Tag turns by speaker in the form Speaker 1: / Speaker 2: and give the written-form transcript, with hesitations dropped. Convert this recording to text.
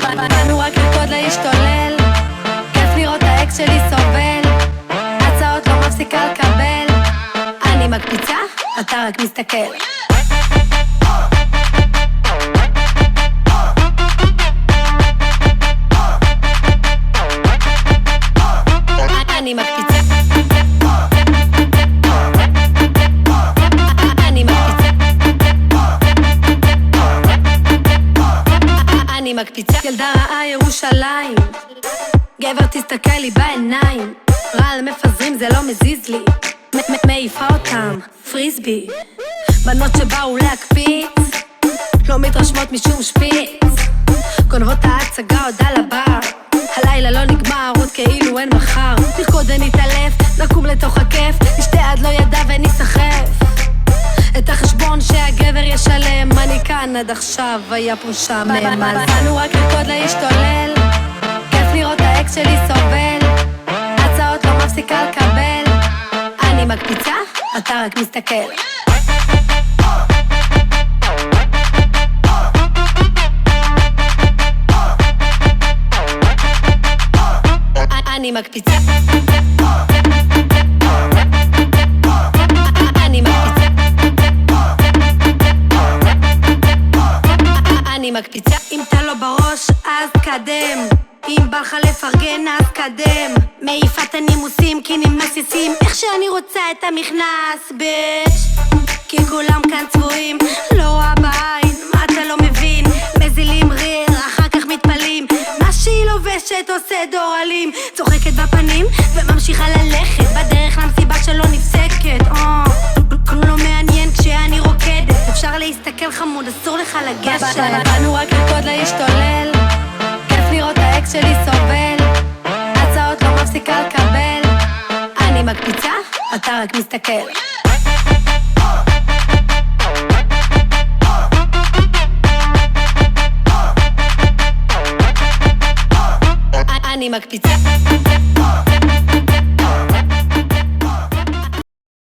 Speaker 1: באנו רק לרקוד להשתולל, כיף לראות האקס שלי סובל, הצעות לא מפסיקה לקבל, אני מקפיצה, אתה רק מסתכל. אני מקפיצה, אני מקפיצה, ילדה רעה ירושלים, גבר תסתכל לי בעיניים, רעל מפזרים זה לא מזיז לי, מעיפה אותם, פריסבי, בנות שבאו להקפיץ, לא מתרשמות משום שפיץ, גונבות ההצגה עוד על הבר, הלילה לא נגמר עוד כאילו אין מחר, נרקוד ונתעלף, נקום לתוך הכיף, נשתה עד לא ידע ונסחף, את החשבון שהגבר ישלם, אני כאן עד עכשיו, היה פה שם ממז. באנו רק לרקוד להשתולל, כיף לראות האקס שלי סובל, הצעות לא מפסיקה לקבל, אני מקפיצה, אתה רק מסתכל. אני מקפיצה, אני מקפיצה. אם אתה לא בראש אז קדם, אם בא לך לפרגן אז קדם, מעיפה את הנימוסים כי נמסיסים איך שאני רוצה את המכנס ביש, כי כולם כאן צבועים, לא רואה בעין, מה אתה לא מבין, מזילים ריר, אחר כך מתפלים, מה שהיא לובשת עושה דור אלים, צוחקת בפנים וממשיכה ללכת בדרך למסיבה שלא נפסקת, כלום לא מעניין כשאני רוקדת, אפשר להסתכל חמוד, אסור לך לגשת. באנו רק לרקוד להשתולל, כיף לראות האקס שלי סובל, הצעות לא מפסיקה לקבל, אני מקפיצה, אתה רק מסתכל. אני מקפיצה.